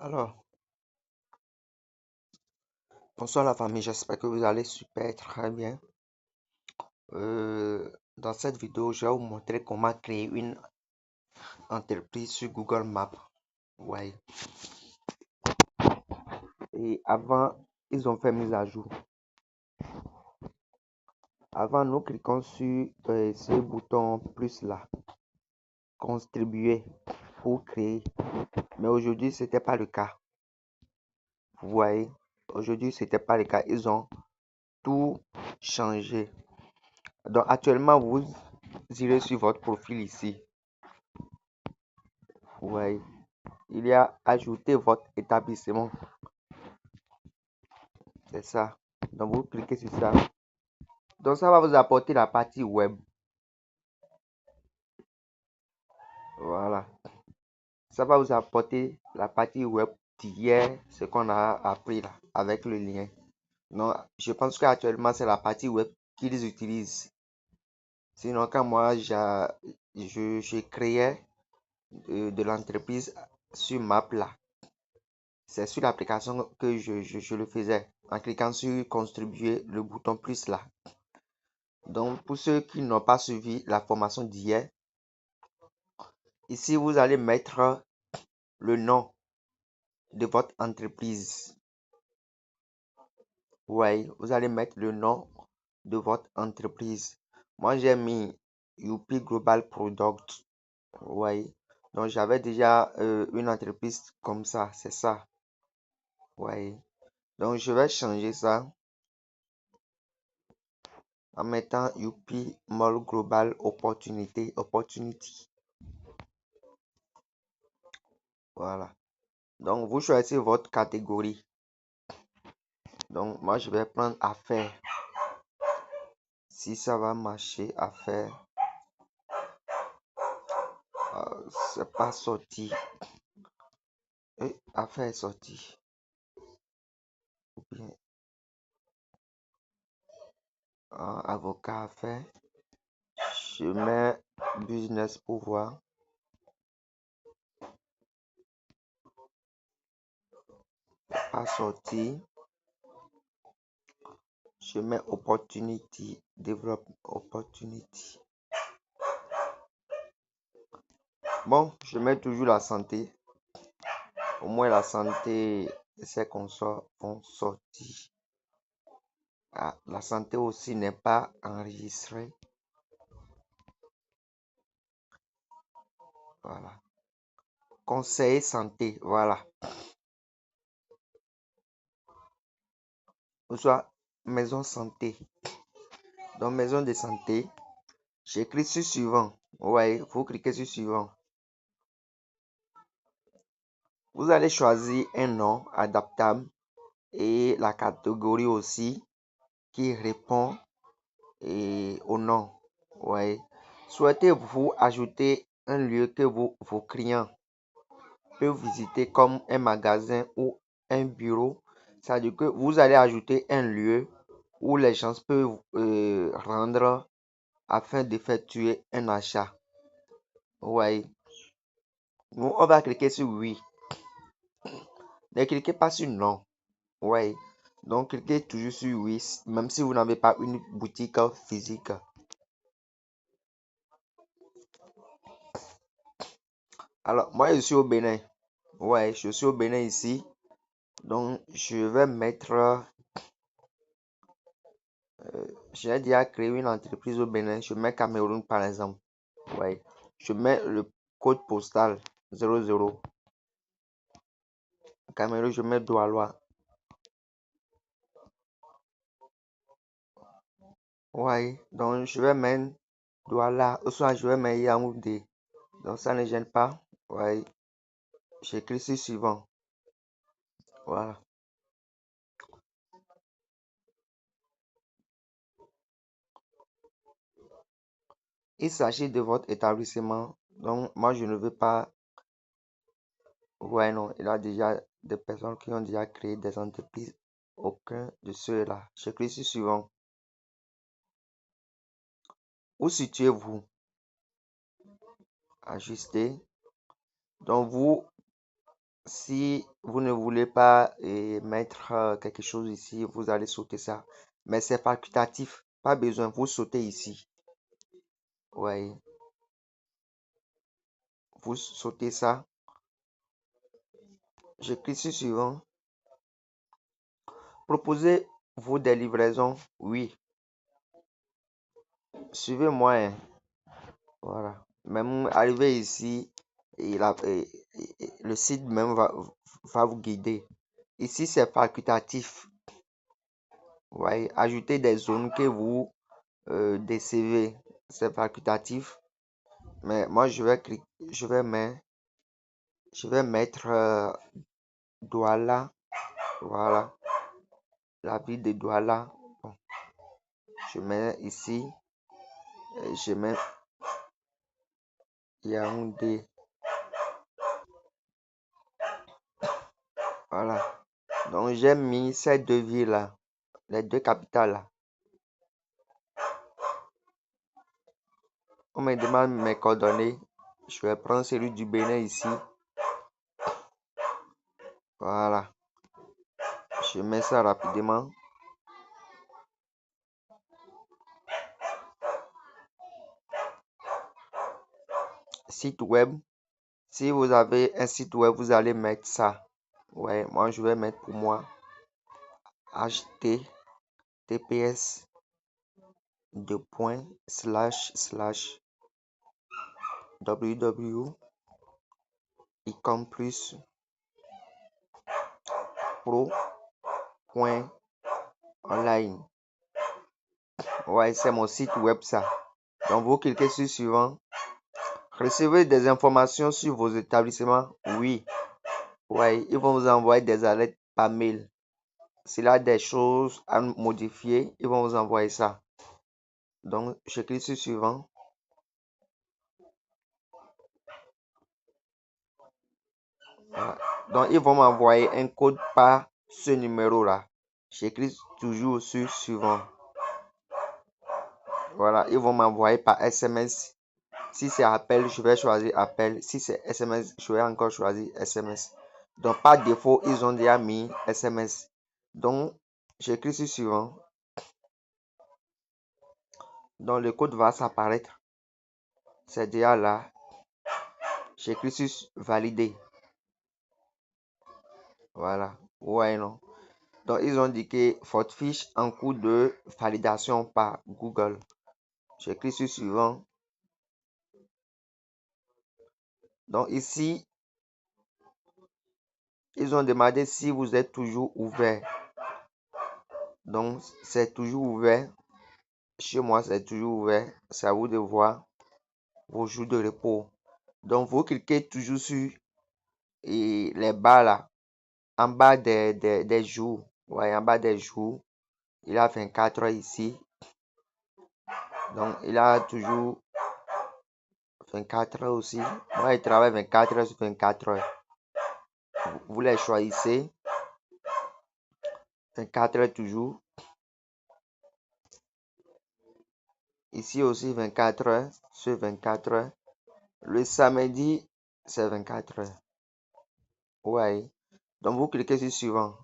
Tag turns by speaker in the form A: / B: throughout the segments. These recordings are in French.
A: Alors, bonsoir la famille, j'espère que vous allez super très bien. Dans cette vidéo, je vais vous montrer comment créer une entreprise sur Google Maps. Ouais. Et avant, ils ont fait mise à jour. Avant, nous cliquons sur ce bouton plus là, contribuer pour créer. Mais aujourd'hui, ce n'était pas le cas. Vous voyez, aujourd'hui, ce n'était pas le cas. Ils ont tout changé. Donc, actuellement, vous irez sur votre profil ici. Ouais. Il y a ajouter votre établissement. C'est ça. Donc, vous cliquez sur ça. Donc, ça va vous apporter la partie web. Voilà. Ça va vous apporter la partie web d'hier, ce qu'on a appris là, avec le lien. Donc, je pense qu'actuellement, c'est la partie web qu'ils utilisent. Sinon, quand moi, je créais de l'entreprise sur Mapla, c'est sur l'application que je le faisais en cliquant sur contribuer, le bouton plus là. Donc, pour ceux qui n'ont pas suivi la formation d'hier, ici, vous allez mettre le nom de votre entreprise. Oui, vous allez mettre le nom de votre entreprise. Moi, j'ai mis Youpi Global Product. Oui, donc j'avais déjà une entreprise comme ça, c'est ça. Oui, donc je vais changer ça en mettant Youpi Mall Global Opportunity. Voilà. Donc, vous choisissez votre catégorie. Donc, moi, je vais prendre affaires. Si ça va marcher, affaires. C'est pas sorti. Affaires est sorti. Ou bien, avocat affaires. Je mets business pour voir. Pas sorti. Je mets opportunity. Develop opportunity. Bon, je mets toujours la santé. Au moins la santé et ses consorts vont sortir. Ah, la santé aussi n'est pas enregistrée. Voilà. Conseiller santé. Voilà. Ou soit maison santé. Dans maison de santé, j'écris sur suivant. Ouais, vous cliquez sur suivant. Vous allez choisir un nom adaptable et la catégorie aussi qui répond au nom. Ouais. Souhaitez-vous ajouter un lieu que vos clients peuvent visiter comme un magasin ou un bureau? C'est-à-dire que vous allez ajouter un lieu où les gens peuvent rendre afin d'effectuer un achat. Ouais. Nous, on va cliquer sur oui. Ne cliquez pas sur non. Ouais. Donc, cliquez toujours sur oui, même si vous n'avez pas une boutique physique. Alors, moi, je suis au Bénin. Ouais, je suis au Bénin ici. Donc, je vais mettre. J'ai déjà créé une entreprise au Bénin. Je mets Cameroun, par exemple. Ouais. Je mets le code postal 00. Cameroun, je mets Doualois. Ouais. Donc, je vais mettre Douala. Ou soit, je vais mettre Yaoundé. Donc, ça ne gêne pas. Ouais. J'écris sur suivant. Voilà. Il s'agit de votre établissement. Donc, moi, je ne veux pas. Ouais, non. Il y a déjà des personnes qui ont déjà créé des entreprises. Aucun de ceux-là. J'écris sur suivant. Où situez-vous? Ajuster. Donc, vous Si vous ne voulez pas mettre quelque chose ici, vous allez sauter ça. Mais c'est facultatif. Pas besoin. Vous sautez ici. Ouais. Vous sautez ça. Je clique sur suivant. Proposez-vous des livraisons? Oui. Suivez-moi, hein. Voilà. Même arrivé ici, le site même va vous guider. Ici, c'est facultatif. Ouais. Ajoutez des zones que vous décevez. C'est facultatif. Mais moi, je vais mettre Douala. Voilà. La ville de Douala. Bon, je mets ici. Je mets Yaoundé. Voilà. Donc, j'ai mis ces deux villes-là. Les deux capitales là. On me demande mes coordonnées. Je vais prendre celui du Bénin ici. Voilà. Je mets ça rapidement. Site web. Si vous avez un site web, vous allez mettre ça. Ouais, moi je vais mettre pour moi https www.ecomplus.pro.online. Ouais, c'est mon site web ça. Donc vous cliquez sur suivant. Recevez des informations sur vos établissements? Oui. Ouais, ils vont vous envoyer des alertes par mail. S'il y a des choses à modifier, ils vont vous envoyer ça. Donc, je clique sur suivant. Voilà. Donc, ils vont m'envoyer un code par ce numéro-là. Je clique toujours sur suivant. Voilà, ils vont m'envoyer par SMS. Si c'est appel, je vais choisir appel. Si c'est SMS, je vais encore choisir SMS. Donc, par défaut, ils ont déjà mis SMS. Donc, je clique sur suivant. Donc, le code va s'apparaître. C'est déjà là. Je clique sur valider. Voilà. Ouais, non. Donc, ils ont dit que votre fiche en cours de validation par Google. Je clique sur suivant. Donc, ici, ils ont demandé si vous êtes toujours ouvert. Donc, c'est toujours ouvert. Chez moi, c'est toujours ouvert. C'est à vous de voir vos jours de repos. Donc, vous cliquez toujours sur les barres là. En bas des jours. Ouais, en bas des jours. Il a 24 heures ici. Donc, il a toujours 24 heures aussi. Moi, il travaille 24 heures sur 24 heures. Vous les choisissez. 24 heures toujours. Ici aussi 24 heures sur 24 heures. Le samedi, c'est 24 heures. Ouais. Donc, vous cliquez sur suivant.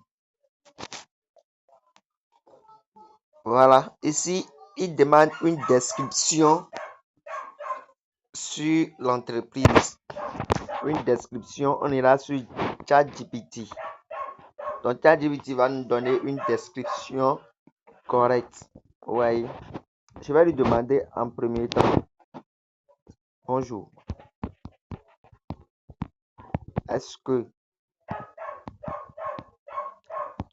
A: Voilà. Ici, il demande une description sur l'entreprise. Une description. On ira sur ChatGPT. Donc, ChatGPT va nous donner une description correcte. Ouais. Je vais lui demander en premier temps. Bonjour. Est-ce que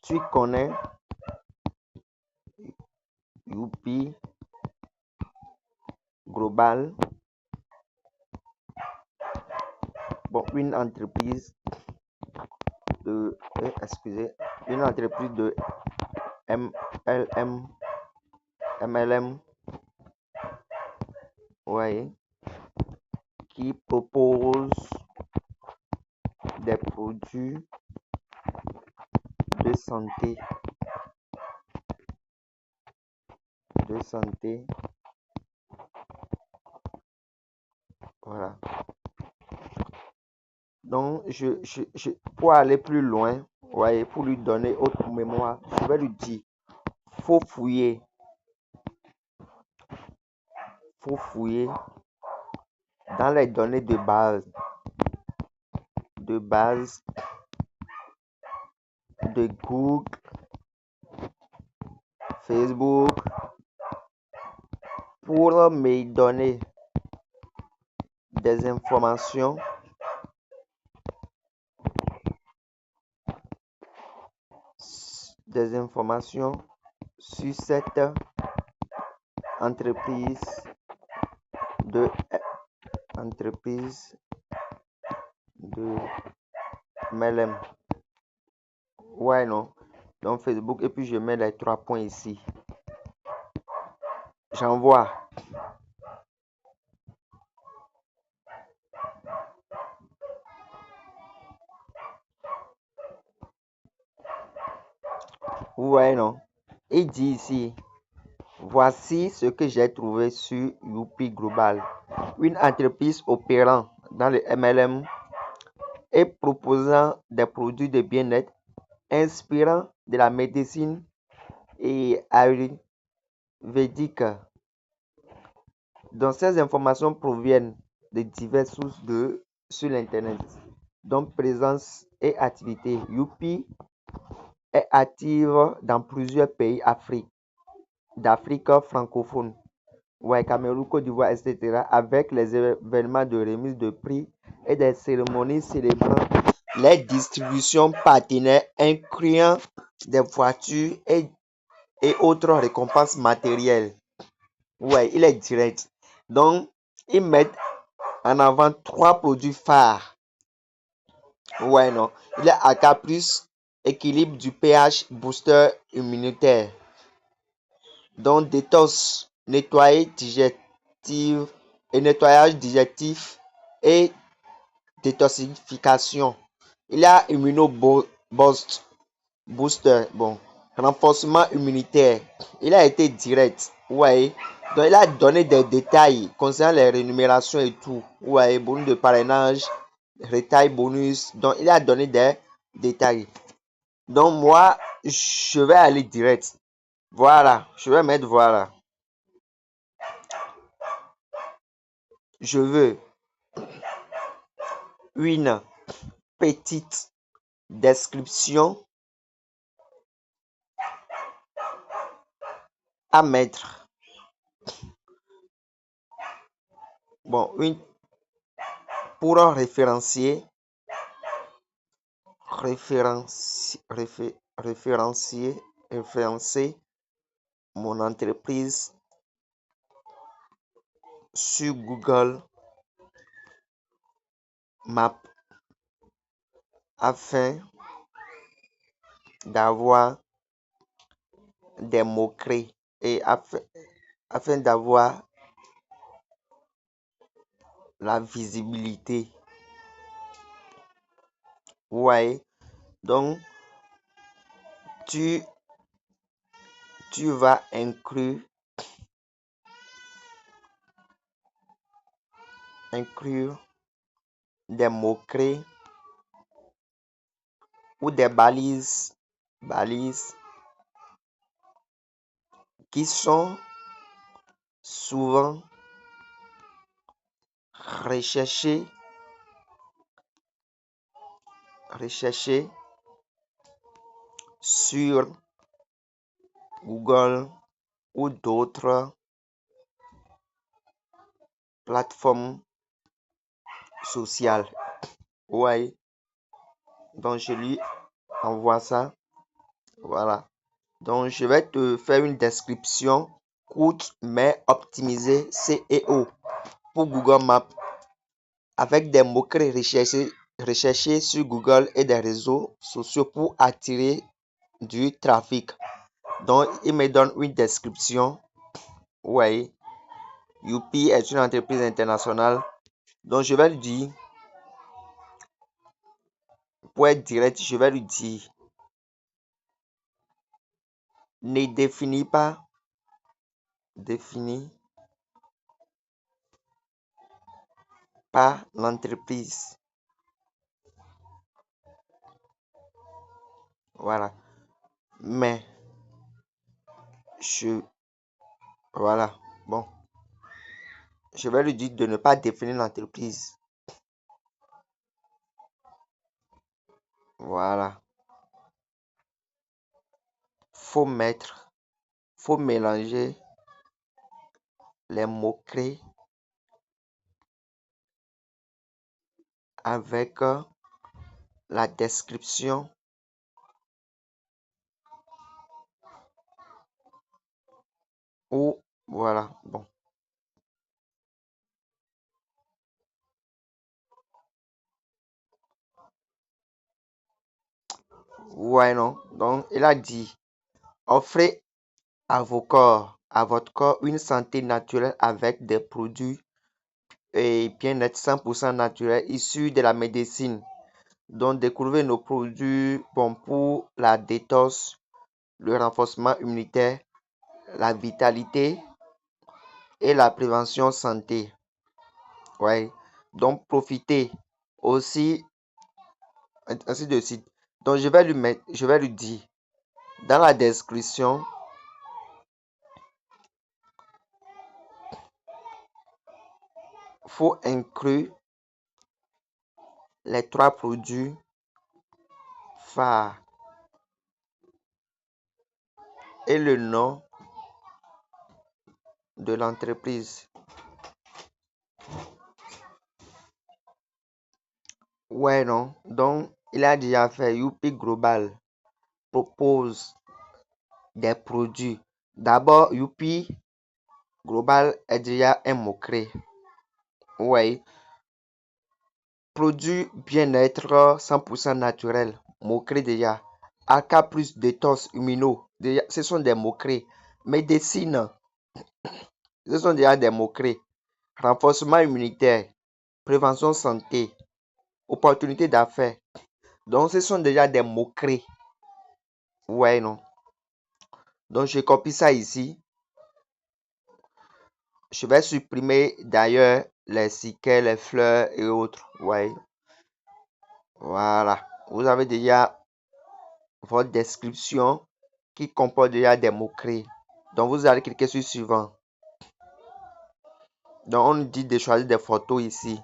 A: tu connais Youpi Global? Bon, une entreprise de, une entreprise de MLM, ouais, qui propose des produits de santé, voilà. Donc, pour aller plus loin, ouais, pour lui donner autre mémoire, je vais lui dire, faut fouiller, faut fouiller dans les données de base de Google, Facebook, pour me donner des informations sur cette entreprise de MLM. Ouais, non. Donc Facebook, et puis je mets les 3 points ici. J'envoie. Ouais, non. Il dit ici, voici ce que j'ai trouvé sur Youpi Global, une entreprise opérant dans le MLM et proposant des produits de bien-être inspirant de la médecine et ayurvédique. Donc ces informations proviennent de diverses sources sur l'internet, dont présence et activité. Youpi est active dans plusieurs pays d'Afrique francophone, ouais, Cameroun, Côte d'Ivoire, etc., avec les événements de remise de prix et des cérémonies célébrant les distributions partenaires, incluant des voitures et autres récompenses matérielles. Ouais, il est direct. Donc, ils mettent en avant 3 produits phares. Ouais, non. Il est AK+, équilibre du pH, booster immunitaire. Donc, détox, nettoyage digestif et détoxification. Il y a booster, bon, renforcement immunitaire. Il a été direct, ouais. Donc, il a donné des détails concernant les rémunérations et tout. Ouais, bonus de parrainage, retail bonus. Donc, il a donné des détails. Donc, moi, je vais aller direct. Voilà, je vais mettre voilà. Je veux une petite description à mettre. Bon, pour référencier, référencer mon entreprise sur Google Maps afin d'avoir des mots-clés et afin d'avoir la visibilité. Ouais, donc tu vas inclure des mots-clés ou des balises qui sont souvent recherchés sur Google ou d'autres plateformes sociales. Ouais, donc je lui envoie ça. Voilà. Donc je vais te faire une description courte mais optimisée SEO pour Google Maps avec des mots-clés recherchés sur Google et des réseaux sociaux pour attirer du trafic. Donc, il me donne une description. Ouais, Youpi est une entreprise internationale. Donc, je vais lui dire, pour être direct, je vais lui dire, ne définis pas l'entreprise Voilà. Mais, voilà. Bon, je vais lui dire de ne pas définir l'entreprise. Voilà. Faut mettre, faut mélanger les mots-clés avec la description ou, voilà. Bon. Ouais, non. Donc, il a dit, offrez à votre corps une santé naturelle avec des produits et bien-être 100% naturels issus de la médecine. Donc, découvrez nos produits bon, pour la détox, le renforcement immunitaire, la vitalité et la prévention santé. Ouais. Donc, profitez aussi, ainsi de suite. Donc, je vais lui dire dans la description, faut inclure les 3 produits phares et le nom de l'entreprise. Ouais, non. Donc, il a déjà fait Youpi Global propose des produits. D'abord, Youpi Global est déjà un mot-clé. Ouais. Produit bien-être 100% naturel. Mot-clé déjà. AK plus détox immuno. Déjà, ce sont des mots-clés. Médecine. Ce sont déjà des mots-clés. Renforcement immunitaire. Prévention santé. Opportunité d'affaires. Donc, ce sont déjà des mots-clés. Ouais, non. Donc, je copie ça ici. Je vais supprimer d'ailleurs les siquets, les fleurs et autres. Ouais. Voilà. Vous avez déjà votre description qui comporte déjà des mots-clés. Donc, vous allez cliquer sur suivant. Donc, on nous dit de choisir des photos ici.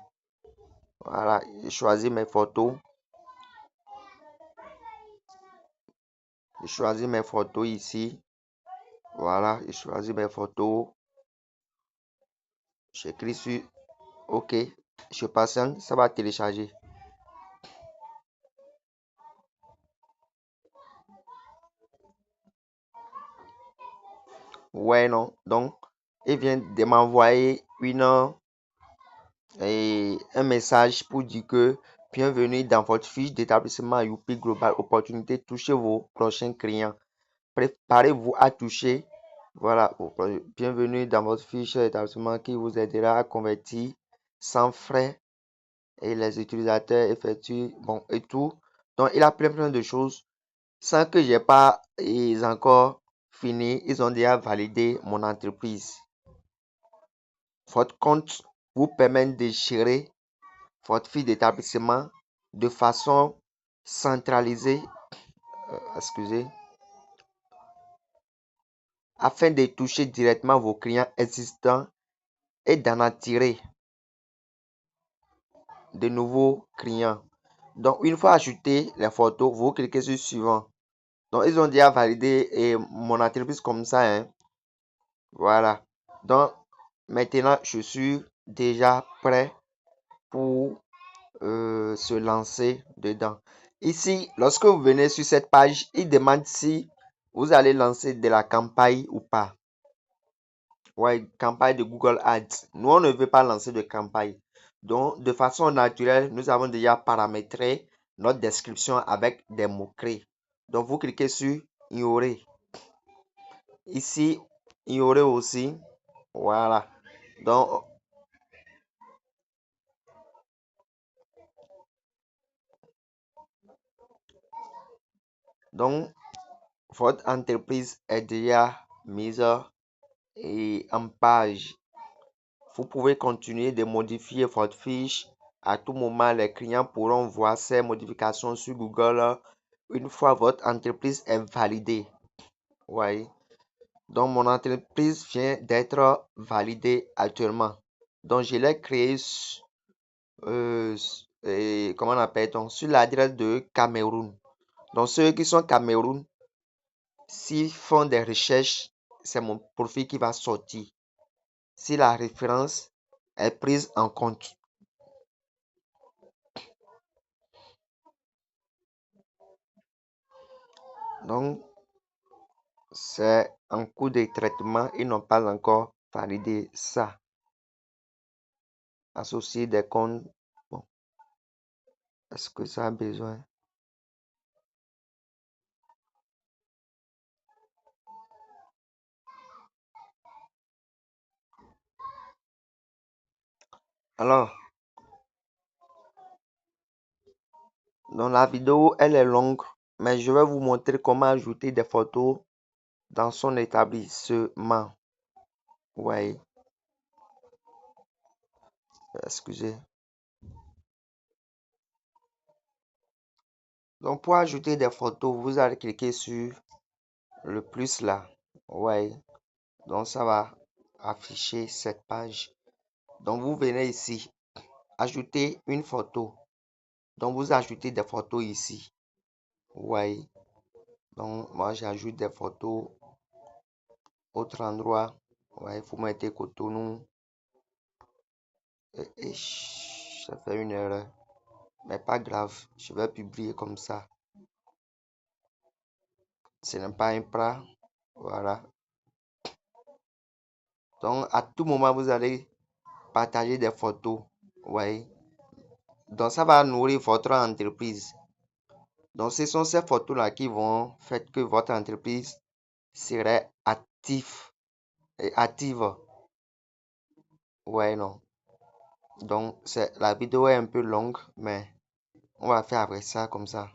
A: Voilà. Je choisis mes photos. Je choisis mes photos ici. Voilà. Je choisis mes photos. J'écris sur OK. Je patiente. Ça va télécharger. Ouais, non. Donc, il vient de m'envoyer un message pour dire que bienvenue dans votre fiche d'établissement Youpi Global Opportunité. Touchez vos prochains clients. Préparez-vous à toucher. Voilà. Bienvenue dans votre fiche d'établissement qui vous aidera à convertir sans frais et les utilisateurs effectuent bon et tout. Donc, il a plein de choses sans que j'ai pas encore fini. Ils ont déjà validé mon entreprise. Votre compte vous permet de gérer votre fiche d'établissement de façon centralisée, excusez, afin de toucher directement vos clients existants et d'en attirer de nouveaux clients. Donc, une fois ajouté les photos, vous cliquez sur suivant. Donc, ils ont déjà validé mon entreprise comme ça. Hein. Voilà. Donc, maintenant, je suis déjà prêt pour se lancer dedans. Ici, lorsque vous venez sur cette page, il demande si vous allez lancer de la campagne ou pas. Ouais, campagne de Google Ads. Nous, on ne veut pas lancer de campagne. Donc, de façon naturelle, nous avons déjà paramétré notre description avec des mots-clés. Donc, vous cliquez sur ignorer. Ici, ignorer aussi. Voilà. Donc, votre entreprise est déjà mise en page. Vous pouvez continuer de modifier votre fiche. À tout moment, les clients pourront voir ces modifications sur Google une fois votre entreprise est validée. Ouais. Donc, mon entreprise vient d'être validée actuellement. Donc, je l'ai créée comment on appelle-t-on, sur l'adresse de Cameroun. Donc, ceux qui sont Cameroun, s'ils font des recherches, c'est mon profil qui va sortir. Si la référence est prise en compte. Donc, c'est en cours de traitement. Ils n'ont pas encore validé ça. Associer des comptes. Bon, est-ce que ça a besoin? Alors, donc la vidéo, elle est longue, mais je vais vous montrer comment ajouter des photos dans son établissement. Ouais, excusez. Donc, pour ajouter des photos, vous allez cliquer sur le plus là. Ouais, donc ça va afficher cette page. Donc, vous venez ici, ajouter une photo. Donc, vous ajoutez des photos ici. Ouais, donc moi j'ajoute des photos. Autre endroit, ouais, vous mettez Cotonou. Et ça fait une erreur. Mais pas grave, je vais publier comme ça. Ce n'est pas un plat. Voilà. Donc, à tout moment, vous allez partager des photos. Ouais. Donc, ça va nourrir votre entreprise. Donc, ce sont ces photos-là qui vont faire que votre entreprise serait active. Et active. Ouais, non. Donc, la vidéo est un peu longue, mais on va faire après ça comme ça.